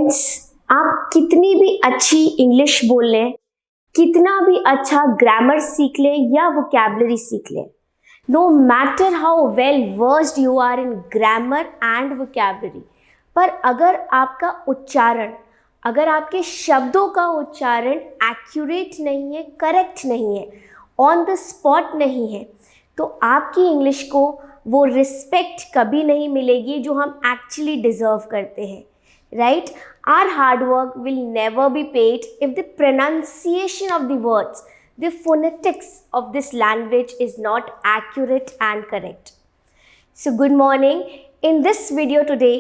Friends, आप कितनी भी अच्छी इंग्लिश बोल लें, कितना भी अच्छा ग्रामर सीख लें या वोकैबुलरी सीख लें, no matter how well versed you are in grammar and vocabulary, पर अगर आपका उच्चारण, अगर आपके शब्दों का उच्चारण एक्यूरेट नहीं है, करेक्ट नहीं है, ऑन द स्पॉट नहीं है, तो आपकी इंग्लिश को वो रिस्पेक्ट कभी नहीं मिलेगी जो हम एक्चुअली डिज़र्व करते हैं. Right? Our hard work will never be paid if the pronunciation of the words, the phonetics of this language is not accurate and correct. So good morning. In this video today,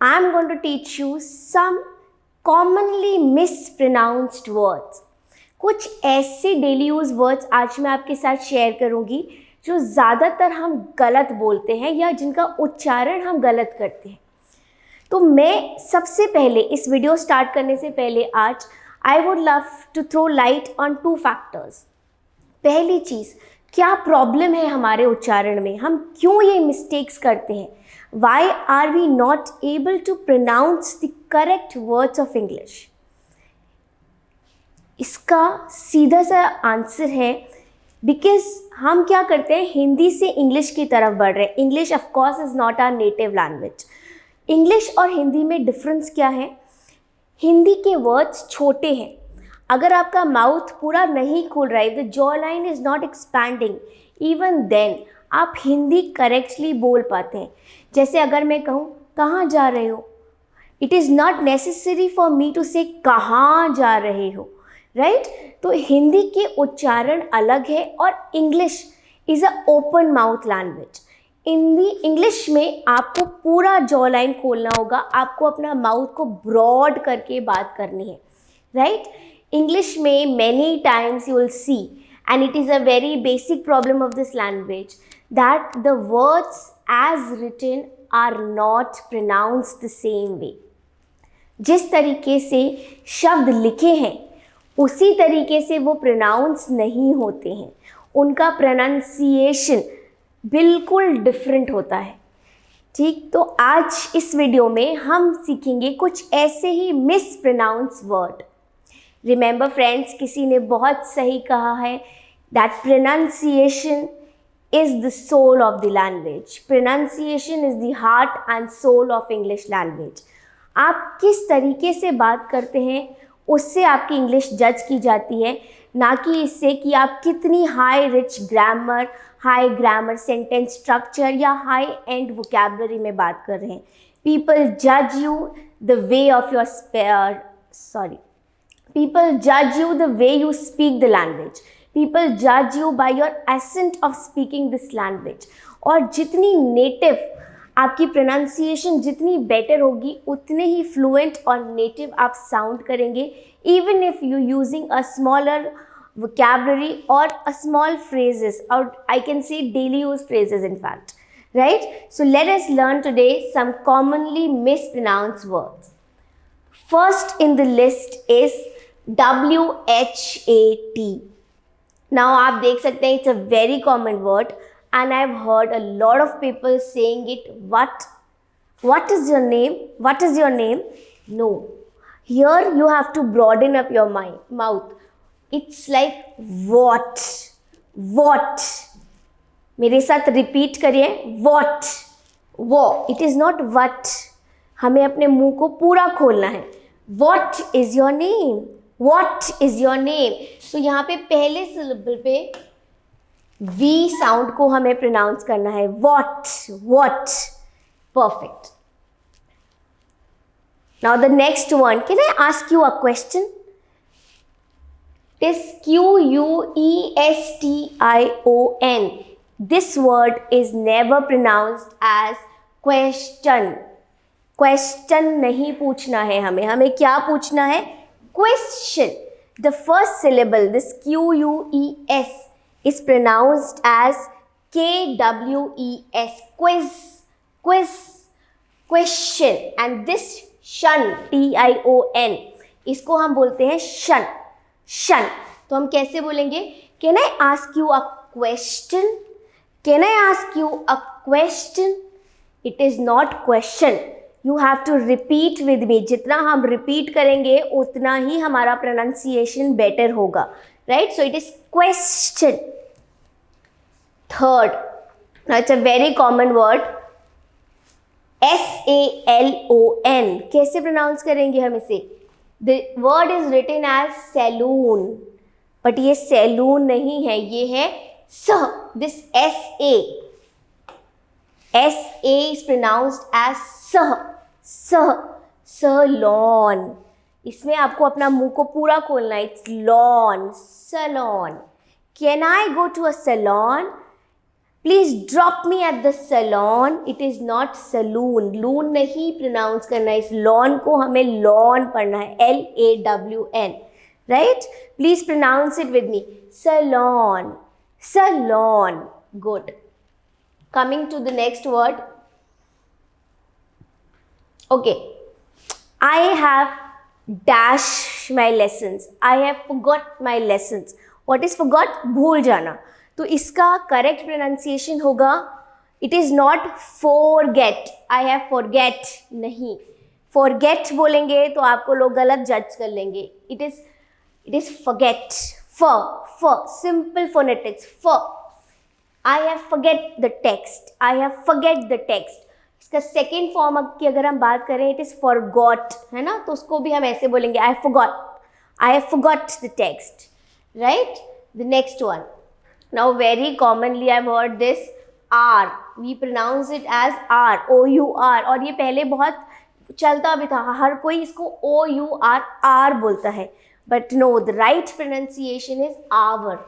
I am going to teach you some commonly mispronounced words. कुछ ऐसे daily use words आज मैं आपके साथ share करूंगी जो ज़्यादातर हम गलत बोलते हैं या जिनका उच्चारण हम गलत करते हैं. तो मैं सबसे पहले इस वीडियो स्टार्ट करने से पहले आज I would love to throw light on 2 factors. पहली चीज़, क्या प्रॉब्लम है हमारे उच्चारण में, हम क्यों ये मिस्टेक्स करते हैं, why are we not able to pronounce the correct words of English. इसका सीधा सा आंसर है बिकॉज हम क्या करते हैं, हिंदी से इंग्लिश की तरफ बढ़ रहे हैं. English of course is not our native language. English और हिंदी में डिफरेंस क्या है? हिंदी के वर्ड्स छोटे हैं. अगर आपका माउथ पूरा नहीं खुल रहा है, the jaw line is not expanding, even then आप हिंदी करेक्टली बोल पाते हैं. जैसे अगर मैं कहूँ कहाँ जा रहे हो, it is not necessary for me to say कहाँ जा रहे हो, राइट? तो हिंदी के उच्चारण अलग है और English is a open mouth language. English में आपको पूरा जॉ लाइन खोलना होगा, आपको अपना माउथ को ब्रॉड करके बात करनी है, राइट? इंग्लिश में many times you will see, and it is a very basic problem of this language, that the words as written are not pronounced the same way. जिस तरीके से शब्द लिखे हैं उसी तरीके से वो प्रोनाउंस नहीं होते हैं, उनका प्रोनाउंसिएशन बिल्कुल डिफरेंट होता है. ठीक, तो आज इस वीडियो में हम सीखेंगे कुछ ऐसे ही मिसप्रोनाउंस वर्ड. रिमेंबर फ्रेंड्स, किसी ने बहुत सही कहा है that pronunciation is the soul of the language. Pronunciation is the heart and soul of English language. आप किस तरीके से बात करते हैं उससे आपकी इंग्लिश जज की जाती है, ना कि इससे कि आप कितनी high rich grammar, high grammar sentence structure या हाई एंड वोकैबुलरी में बात कर रहे हैं. पीपल जज you the way of your people जज you the way you speak the language. People जज you by your ascent of speaking this language. और जितनी नेटिव आपकी प्रोनाउंसिएशन जितनी बेटर होगी, उतने ही फ्लुएंट और नेटिव आप साउंड करेंगे, even if you using a smaller vocabulary or a small phrases, or I can say daily use phrases in fact, right? So let us learn today some commonly mispronounced words. First in the list is WHAT. Now आप देख सकते हैं, it's a very common word and I've heard a lot of people saying it. What is your name? What is your name? No. Here you have to broaden up your mouth. It's like what. मेरे साथ repeat करिए, what. वो, it is not what. हमें अपने मुंह को पूरा खोलना है. What is your name? What is your name? तो यहाँ पे पहले सिलेबल पे V साउंड को हमें प्रोनाउंस करना है. What. Perfect. Now the next one. Can I ask you a question? Is Question. This word is never pronounced as question. Question नहीं पूछना है हमें क्या पूछना है? Question. The first syllable, this QUES, is pronounced as KWES. Quiz. Question. And this shun, TION, इसको हम बोलते हैं शन. तो हम कैसे बोलेंगे? Can I ask you a question? Can I ask you a question? It is not question. You have to repeat with me. जितना हम रिपीट करेंगे उतना ही हमारा प्रोनाउंसिएशन बेटर होगा, right? So it is question. Third, it's a very common word, SALON. कैसे pronounce करेंगे हम इसे? The word is written as saloon, but ये सैलून नहीं है, ये है स. This SA is pronounced as salon. इसमें आपको अपना मुंह को पूरा खोलना है. It's lawn, salon. Can I go to a salon? Please drop me at the salon. It is not saloon. loon नहीं pronounce करना है. इस lawn को हमें lawn पढ़ना है. LAWN. Right? Please pronounce it with me. Salon. Salon. Good. Coming to the next word. Okay. I have dashed my lessons. I have forgot my lessons. What is forgot? भूल जाना. तो इसका correct pronunciation होगा, it is not forget. I have forget नहीं. forget बोलेंगे तो आपको लोग गलत जज कर लेंगे. It is forget. Simple phonetics. I have forget the text. I have forget the text. इसका सेकेंड फॉर्म की अगर हम बात करें, इट इज़ forgot, है ना? तो उसको भी हम ऐसे बोलेंगे, I have forgot the text. Right? The next one. Now very commonly I've heard this R. We pronounce it as R, O-U-R. और ये पहले बहुत चलता भी था, हर कोई इसको O-U-R बोलता है. But no, the right pronunciation is hour.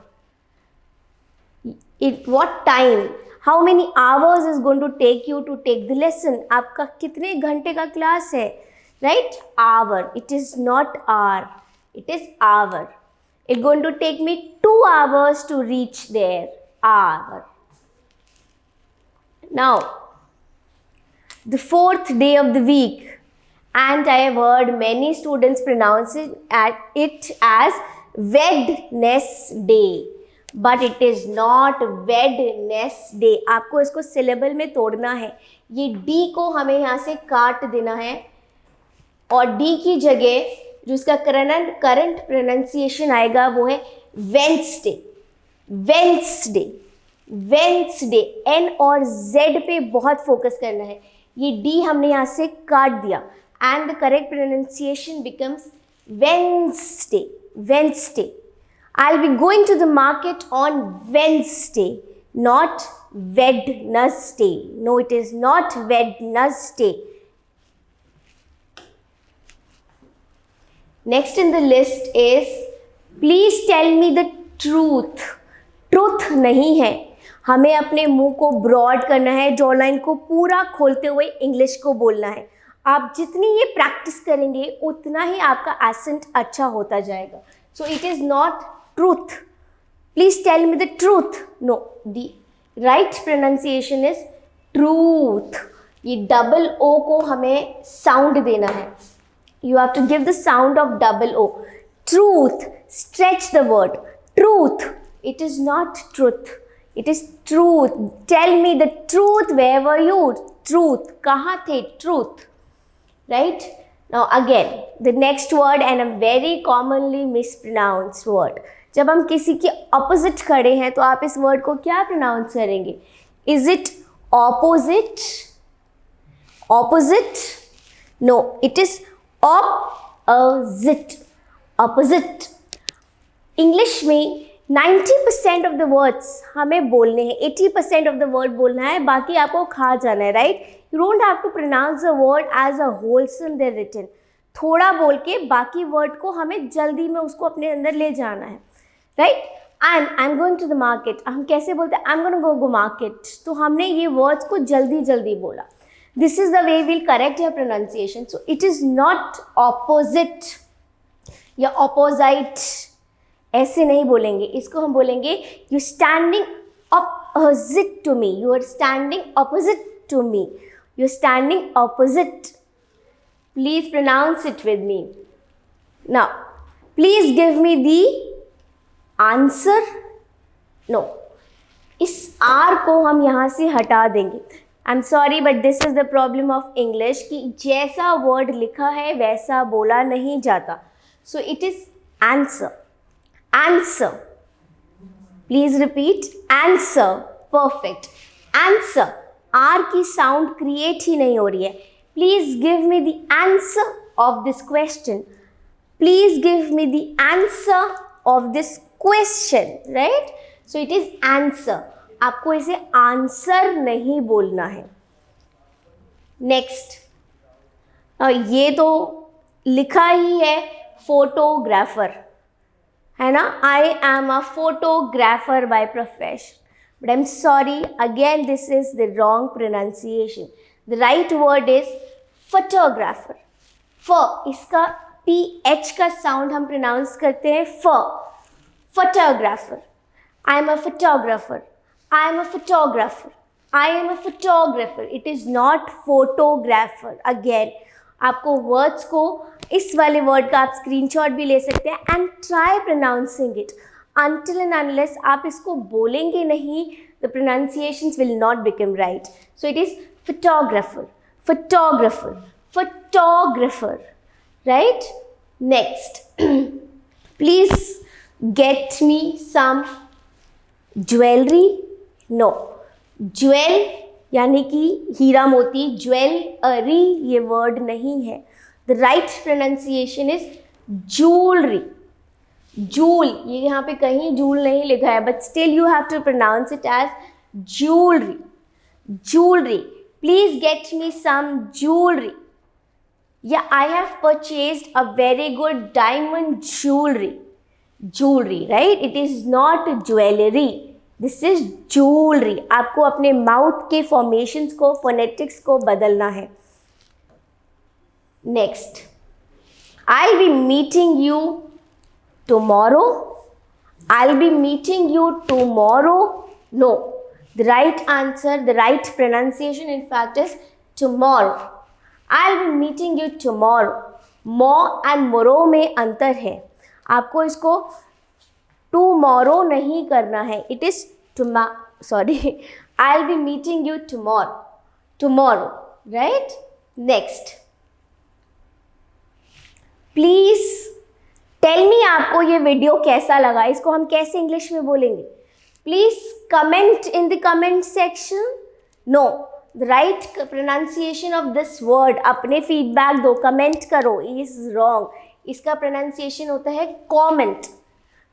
What time? How many hours is going to take you to take the lesson? आपका कितने घंटे का क्लास है? Right? Hour. It is not hour. It is hour. It's going to take me 2 hours to reach there. Hour. Now, the fourth day of the week, and I have heard many students pronounce it as Wednesday, but it is not Wednesday. आपको इसको syllable में तोड़ना है. ये D को हमें यहाँ से काट देना है और D की जगह जो इसका करंट प्रोनाउंसिएशन आएगा वो है वेंसडे. N और Z पे बहुत फोकस करना है. ये D हमने यहाँ से काट दिया and the correct pronunciation becomes Wednesday. I'll be going to the market on Wednesday, not Wednesday. No, it is not Wednesday. Next in the list is, please tell me the truth. Truth नहीं है, हमें अपने मुंह को broad करना है, jaw line को पूरा खोलते हुए इंग्लिश को बोलना है. आप जितनी ये प्रैक्टिस करेंगे उतना ही आपका एसेंट अच्छा होता जाएगा. So it is not truth. Please tell me the truth. No, the right pronunciation is truth. ये डबल ओ को हमें साउंड देना है. You have to give the sound of double O. Truth. Stretch the word. Truth. It is not truth. It is truth. Tell me the truth. Where were you? Truth. कहाँ थे? Truth. Right? Now again, the next word and a very commonly mispronounced word. जब हम किसी के opposite खड़े हैं तो आप इस word को क्या pronounce करेंगे? Is it opposite? Opposite? No, it is opposite. Opposite. English में 90% ऑफ द वर्ड्स हमें बोलने हैं, 80% ऑफ द वर्ड बोलना है, बाकी आपको खा जाना है. Right? You don't have to pronounce the word as a wholesome there written. थोड़ा बोल के बाकी वर्ड को हमें जल्दी में उसको अपने अंदर ले जाना है. Right? And I am going to the market. हम कैसे बोलते हैं? I am going to go market. तो हमने ये वर्ड्स को जल्दी जल्दी बोला. This is the way we'll correct your pronunciation. So it is not opposite या opposite. ऐसे नहीं बोलेंगे. इसको हम बोलेंगे you standing opposite to me. You are standing opposite to me. You are standing opposite. Please pronounce it with me. Now, please give me the answer. No. इस R को हम यहाँ से हटा देंगे. I am sorry but this is the problem of English कि जैसा word लिखा है वैसा बोला नहीं जाता. So it is answer. Answer. Please repeat. Answer. Perfect. Answer. R की साउंड क्रिएट ही नहीं हो रही है. Please give me the answer of this question. Please give me the answer of this question. Right. So it is answer. आपको इसे answer नहीं बोलना है. नेक्स्ट, ये तो लिखा ही है फोटोग्राफर, है ना. I am a photographer by profession. But I am sorry, again this is the wrong pronunciation. The right word is photographer. फ, इसका PH का साउंड हम प्रोनाउंस करते हैं फ. Photographer. I am a photographer. I am a photographer. I am a photographer. It is not photographer. Again, आपको words को इस वाले word का आप screenshot भी ले सकते हैं and try pronouncing it. Until and unless आप इसको बोलेंगे नहीं, the pronunciations will not become right. So it is photographer, photographer, photographer. Right? Next, please get me some jewelry. No, jewel यानी कि हीरा मोती, ज्वेलरी ये वर्ड नहीं है. The right pronunciation is jewellery. Jewel, ये यहाँ पे कहीं जूल नहीं लिखा है, but still you have to pronounce it as jewellery. Jewellery. Please get me some jewellery. या I have purchased a very good diamond jewellery. Jewellery, right. It is not jewellery. This is jewellery. आपको अपने mouth के formations को, phonetics को बदलना है. Next, I will be meeting you tomorrow. I will be meeting you tomorrow. No, the right answer, the right pronunciation in fact is tomorrow. I will be meeting you tomorrow. Mo and morrow में अंतर है. आपको इसको tomorrow नहीं करना है. It is sorry, I will be meeting you tomorrow. Tomorrow, right. Next, please tell me आपको ये वीडियो कैसा लगा. इसको हम कैसे इंग्लिश में बोलेंगे. Please comment in the comment section. No, the right pronunciation of this word. अपने फीडबैक दो, कमेंट करो. Is wrong. इसका प्रोनाउंसिएशन होता है comment.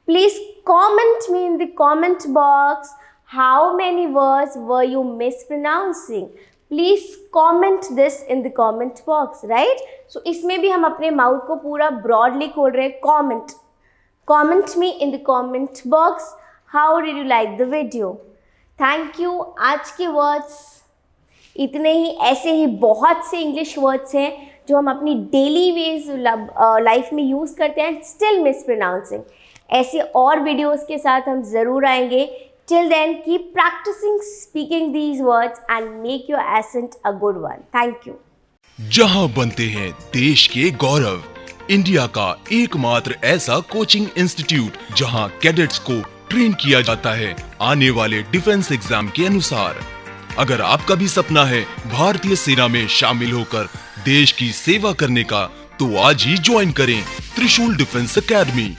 Please comment me in the comment box how many words were you mispronouncing. Please comment this in the comment box, right? So इसमें भी हम अपने माउथ को पूरा broadly खोल रहे हैं. Comment. Comment me in the comment box. How did you like the video? Thank you. आज के words इतने ही. ऐसे ही बहुत से English words हैं जो हम अपनी daily ways लाइफ में यूज़ करते हैं, still mispronouncing. ऐसे और वीडियोस के साथ हम ज़रूर आएंगे. Till then keep practising speaking these words and make your accent a good one. Thank you. जहां बनते हैं देश के गौरव, इंडिया का एकमात्र ऐसा कोचिंग इंस्टीट्यूट जहां कैडेट्स को ट्रेन किया जाता है आने वाले डिफेंस एग्जाम के अनुसार. अगर आपका भी सपना है भारतीय सेना में शामिल होकर देश की सेवा करने का, तो आज ही ज्वाइन करें त्रिशूल डिफेंस एकेडमी.